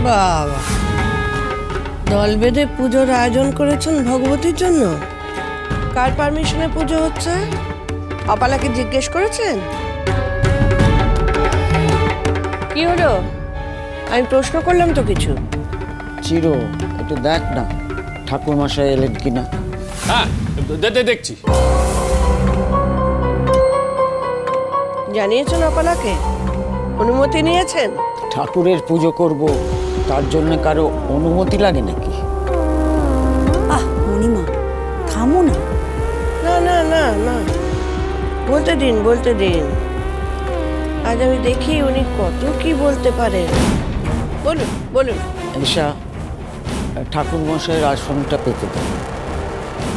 বাবা, দল বেঁধে পুজোর আয়োজন করেছেন ভগবতীর জন্য? কার পারমিশনে পুজো হচ্ছে? অপালাকে জিজ্ঞেস করেছেন? কি হলো? আমি প্রশ্ন করলাম তো কিছু। চিরো, একটু দেখ না ঠাকুর মশাই এলেন কিনা। হ্যাঁ, দেখছি। জানিয়েছেন অপালাকে? অনুমতি নিয়েছেন? ঠাকুরের পুজো করব, তার জন্য কারো অনুমতি লাগে নাকি? মণিমা, থামো না। না না না না, বলতে দিন বলতে দিন। আজ আমি দেখি উনি কত কি বলতে পারেন। বলুন বলুন। ঈশা, ঠাকুর মশাইয়ের আসনটা পেতে দাও,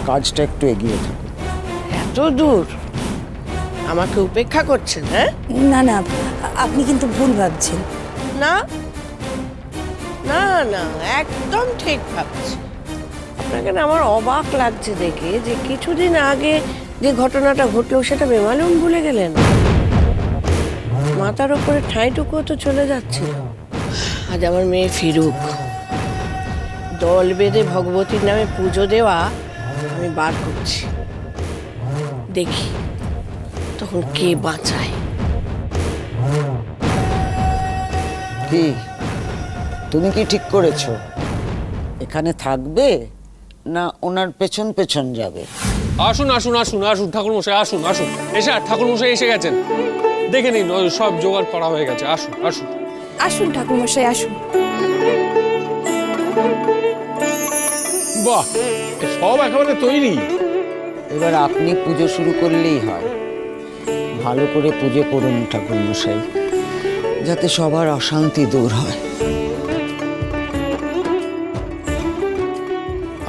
কাজটা একটু এগিয়ে থাকুক। এত দূর আমাকে উপেক্ষা করছেন? হ্যাঁ না না, আপনি কিন্তু ভুল ভাবছেন। না না না, একদম ঠিক ভাবছি। আপনাকে না আমার অবাক লাগছে দেখে যে কিছুদিন আগে যে ঘটনাটা ঘটলো সেটা বেমালুম ভুলে গেলেন। মাথার ওপরে ঠাঁইটুকুও তো চলে যাচ্ছিল। আজ আমার মেয়ে ফিরুক, দল বেঁধে ভগবতীর নামে পুজো দেওয়া আমি বার করছি। দেখি তখন কে বাঁচায়। কি তুমি কি ঠিক করেছো? এখানে থাকবে না ওনার পেছন পেছন যাবে? আসুন আসুন আসুন আসুন ঠাকুর মশাই, আসুন আসুন। এসে ঠাকুর মশাই এসে গেছেন, দেখে নিন সব জোগাড় করা হয়ে গেছে। আসুন আসুন আসুন ঠাকুর মশাই, আসুন। বাহ, সব একেবারে তৈরি। এবার আপনি পুজো শুরু করলেই হয়। ভালো করে পুজো করুন ঠাকুর মশাই, যাতে সবার অশান্তি দূর হয়।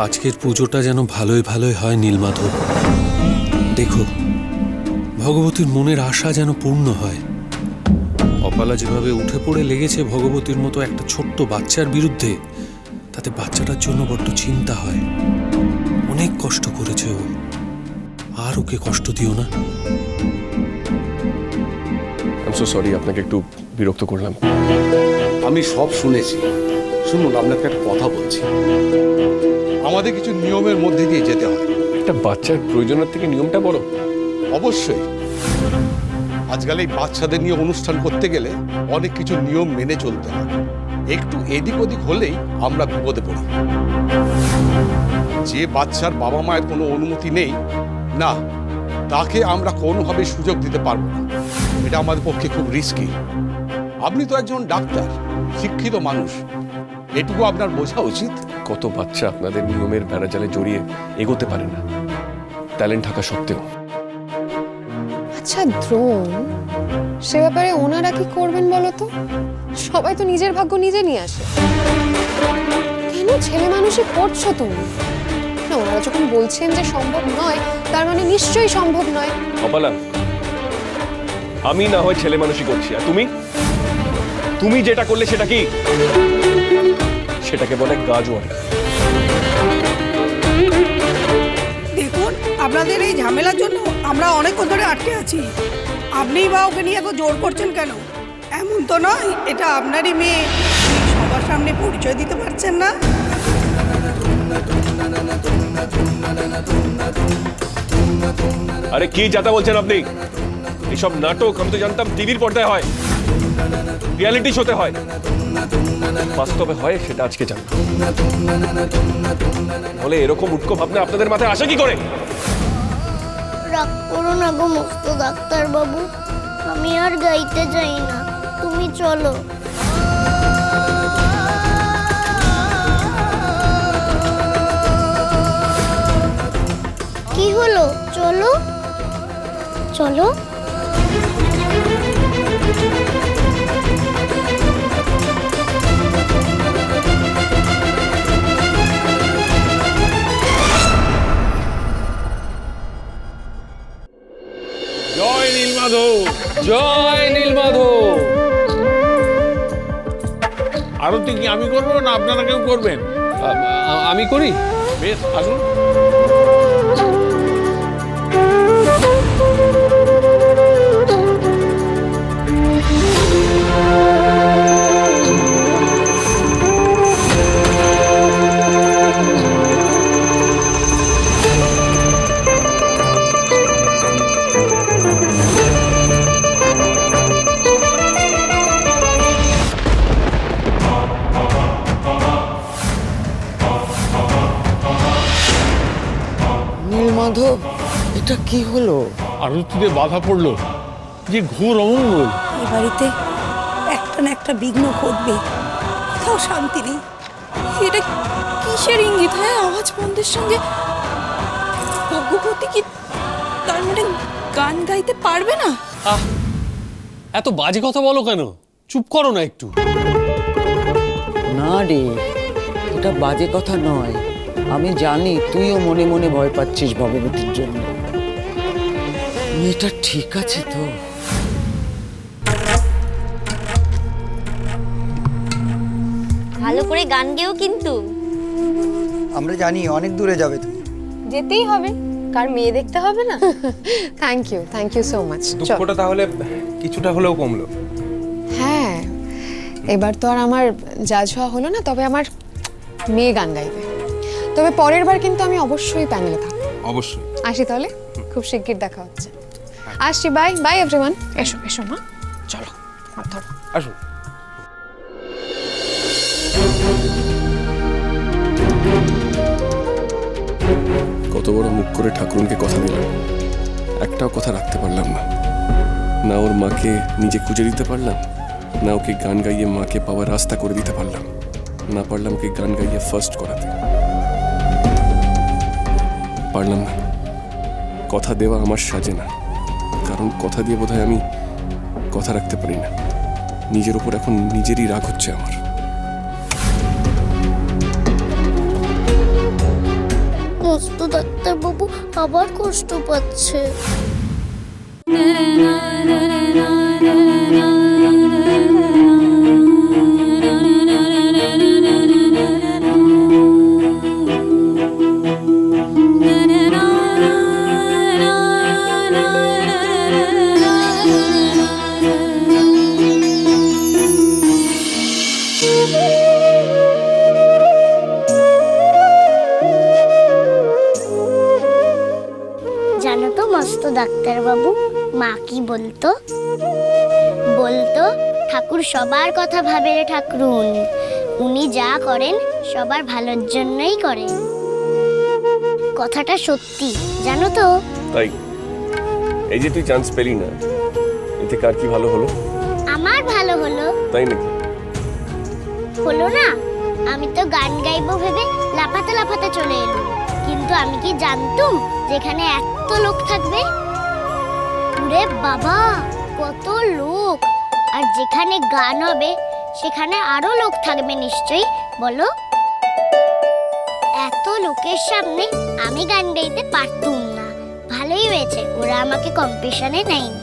আজকের পুজোটা যেন ভালোই ভালোই হয় নীলমাধব। দেখো, ভগবতীর মনের আশা যেন পূর্ণ হয়। অপালা যেভাবে উঠে পড়ে লেগেছে ভগবতীর মতো একটা ছোট্ট বাচ্চার বিরুদ্ধে, তাতে বাচ্চাটার জন্য বড্ড চিন্তা হয়। অনেক কষ্ট করেছে ও, আর ওকে কষ্ট দিও না। আই এম সো সরি, আপনাকে একটু বিরক্ত করলাম। আমি সব শুনেছি। শুনুন, আপনাকে একটা কথা বলছি। আমাদের কিছু নিয়মের মধ্যে দিয়ে যেতে হয়। একটা বাচ্চার প্রয়োজনের থেকে নিয়মটা বড়। অবশ্যই আজকাল এই বাচ্চাদের নিয়ে অনুষ্ঠান করতে গেলে অনেক কিছু নিয়ম মেনে চলতে হয়। একটু এদিক ওদিক হলেই আমরা বিপদে পড়ি। যে বাচ্চার বাবা মায়ের কোনো অনুমতি নেই না, তাকে আমরা কোনোভাবে সুযোগ দিতে পারবো না। এটা আমাদের পক্ষে খুব রিস্কি। আপনি তো একজন ডাক্তার, শিক্ষিত মানুষ, এটুকু আপনার বোঝা উচিত। কত বাচ্চা আপনাদের নিয়মের বেড়াজালে জড়িয়ে এগোতে পারে না, ট্যালেন্ট থাকা সত্ত্বেও। আচ্ছা দ্রোণ, সে ব্যাপারে ওনারা কি করবেন বলো তো? সবাই তো নিজের ভাগ্য নিজে নিয়ে আসে। কেন ছেলে মানুষই করছো তুমি? না, ওনারা যখন বলছেন যে সম্ভব নয়, তার মানে নিশ্চয়ই সম্ভব নয়। অপালা, আমি না হয় ছেলে মানুষই করছি, আর তুমি তুমি যেটা করলে সেটা কি? সেটাকে বলে গাজওয়ারি। দেখুন, আপনাদের এই ঝামেলার জন্য আমরা অনেকক্ষণ ধরে আটকে আছি। আপনিই বা ওকে নিয়ে এত জোর করছেন কেন? এমন তো নয় এটা আপনারই মেয়ে, সবার সামনে পরিচয় দিতে পারছেন না। আরে কি যাতা বলছেন আপনি? এইসব নাটক আমি তো জানতাম টিভির পর্দায় হয়, রিয়ালিটি শোতে হয়। বাস্তবে হয় সেটা আজকে জানলাম। বলে এরকম উটকো ভাবনা আপনাদের মাথায় আসে কি করে? রাগ করো না গো মস্ত ডাক্তার বাবু, আমি আর গাইতে যাই না, তুমি চলো। কি হলো? চলো চলো। জয় নীলমাধব, জয় নীলমাধব। আরতি কি আমি করবো না আপনারা কেউ করবেন? আমি করি। বেশ, আসুন। এটা কি হলো? আরতিতে বাধা পড়লো, যে ঘোর অমঙ্গল। এই বাড়িতে একটা না একটা বিঘ্ন ঘটবে, কোথাও শান্তি নেই। এটা কিসের ইঙ্গিত? হ্যাঁ, আওয়াজ বন্ধের সঙ্গে ভগবতী কি তার মানে গান গাইতে পারবে না? এত বাজে কথা বলো কেন? চুপ করো না একটু। না রে, এটা বাজে কথা নয়। আমি জানি তুইও মনে মনে ভয় পাচ্ছিস ভগবতীর জন্য। মেয়েটা ঠিক আছে তো? ভালো করে গান গেও কিন্তু। আমরা জানি অনেক দূরে যাবে তুমি। যেতেই হবে, কার মেয়ে দেখতে হবে না। Thank you so much. দুঃখটা তাহলে কিছুটা হলেও কমলো। হ্যাঁ, এবার তো আর আমার জাজ হওয়া হলো না, তবে আমার মেয়ে গান গাইবে। তবে পরের বার কিন্তু আমি অবশ্যই প্যানেলে থাকবো। অবশ্যই। আসি তাহলে, খুব শিগগির দেখা হচ্ছে। আসছি, বাই বাই এভরিওয়ান। এসো এসো মা, চলো হাত ধরো। আসুন। কত বড় মুখ করে ঠাকুরনকে কথা দিলাম, একটাও কথা রাখতে পারলাম না। না ওর মাকে নিজে খুঁজে দিতে পারলাম, না ওকে গান গাইয়ে মাকে পাওয়ার রাস্তা করে দিতে পারলাম, না পারলাম ওকে গান গাইয়ে ফার্স্ট করাতে পারলাম না। কথা দেওয়া আমার সাজে না, কারণ কথা দিয়ে বোধহয় আমি কথা রাখতে পারি না। নিজের উপর এখন নিজেরই রাগ হচ্ছে আমার। মস্ত ডাক্তারবাবু আবার কষ্ট পাচ্ছে। জানো তো মস্ত ডাক্তারবাবু, মা কি বলতো? বলতো ঠাকুর সবার কথা ভাবে রে ঠাকুরুন, উনি যা করেন সবার ভালোর জন্যই করেন। কথাটা সত্যি, জানো তো? তাই এই যে তুই চান্স পেলি না, এতে কার কি ভালো হলো? আমার ভালো হলো। তাই নাকি? হলো না, আমি তো গান গাইবো ভেবে লাফাতে লাফাতে চলে এলুম, কিন্তু আমি কি জানতুম যেখানে এত লোক থাকবে? ওরে বাবা, কত লোক! আর যেখানে গান হবে সেখানে আরো লোক থাকবে নিশ্চয়ই, বলো? এত লোকের সামনে আমি গান গাইতে পারতুম না। ভালোই হয়েছে ওরা আমাকে কম্পিটিশনে নেয়নি।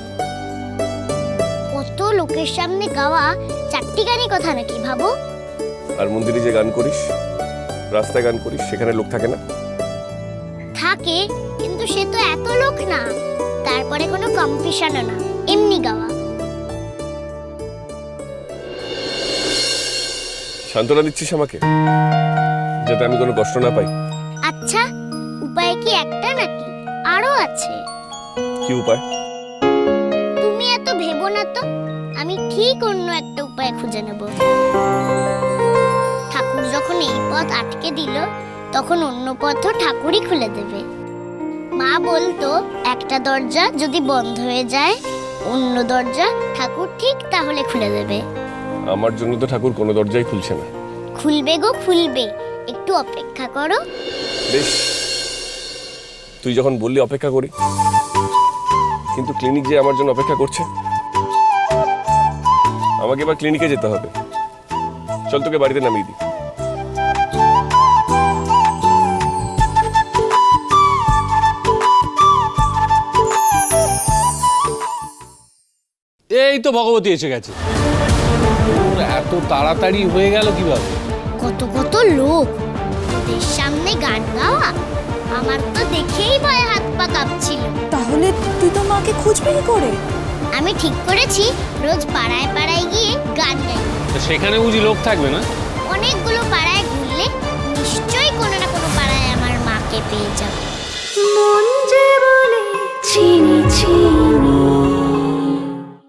কত লোকের সামনে গাওয়া চারটি গানই কথা নাকি, ভাবো? আর মন্দিরে যে গান করিস, রাস্তায় গান করিস, সেখানে লোক থাকে না? থাকে, কিন্তু সে তো এত লোক না, তারপরে কোনো কম্পিটিশনও না, এমনি গাওয়া। সান্ত্বনা দিচ্ছিস আমাকে, যাতে আমি কোনো কষ্ট না পাই? আচ্ছা, উপায় কি একটা নাকি আরো আছে? কি উপায়? তুমি এত ভেবো না তো, আমি ঠিক অন্য একটা উপায় খুঁজে নেব। ঠাকুর যখন এই পথ আটকে দিল, তখন অন্য পথও ঠাকুরই খুলে দেবে। মা বলতো একটা দরজা যদি বন্ধ হয়ে যায়, অন্য দরজা ঠাকুর ঠিক তাহলে খুলে দেবে। আমার জন্য তো ঠাকুর কোনো দরজাই খুলছে না। খুলবে গো খুলবে, একটু অপেক্ষা করো। বেশ, তুই যখন বললি অপেক্ষা করি, কিন্তু ক্লিনিক যে আমার জন্য অপেক্ষা করছে। আমাকে এবার ক্লিনিকে যেতে হবে। চল তোকে বাড়িতে নামিয়ে দিই। এই তো ভগবতী এসে গেছে। এত তাড়াতাড়ি হয়ে গেল কিভাবে? কত কত লোক, ওদের সামনে গান গাওয়া, আমার তো দেখেই ভয়ে হাত পা কাঁপছিল। তাহলে তুই তো মাকে খুঁজবি কি করে? আমি ঠিক করেছি রোজ পাড়ায় পাড়ায় গিয়ে গান গাই। সেখানে বুঝি লোক থাকবে না? অনেকগুলো পাড়ায় ঘুরলে নিশ্চয়ই কোনো না কোনো পাড়ায় আমার মাকে পেয়ে যাব।